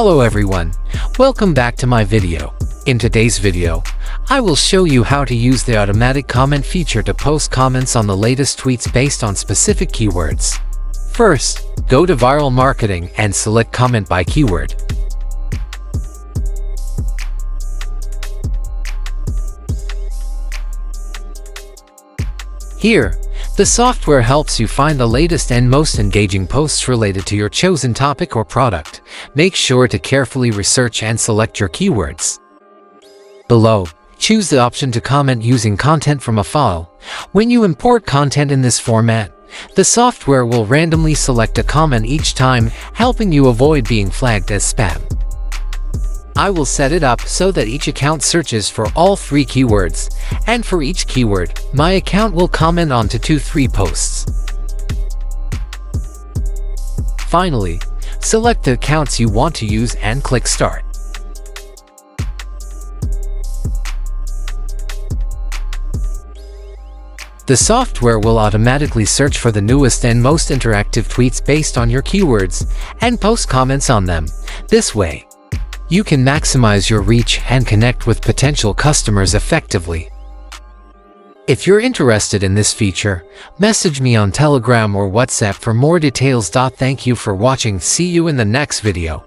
Hello everyone, welcome back to my video. In today's video, I will show you how to use the automatic comment feature to post comments on the latest tweets based on specific keywords. First, go to Viral Marketing and select Comment by Keyword. Here, the software helps you find the latest and most engaging posts related to your chosen topic or product. Make sure to carefully research and select your keywords. Below, choose the option to comment using content from a file. When you import content in this format, the software will randomly select a comment each time, helping you avoid being flagged as spam. I will set it up so that each account searches for all 3 keywords, and for each keyword, my account will comment on to 2-3 posts. Finally, select the accounts you want to use and click Start. The software will automatically search for the newest and most interactive tweets based on your keywords and post comments on them. This way, you can maximize your reach and connect with potential customers effectively. If you're interested in this feature, message me on Telegram or WhatsApp for more details. Thank you for watching. See you in the next video.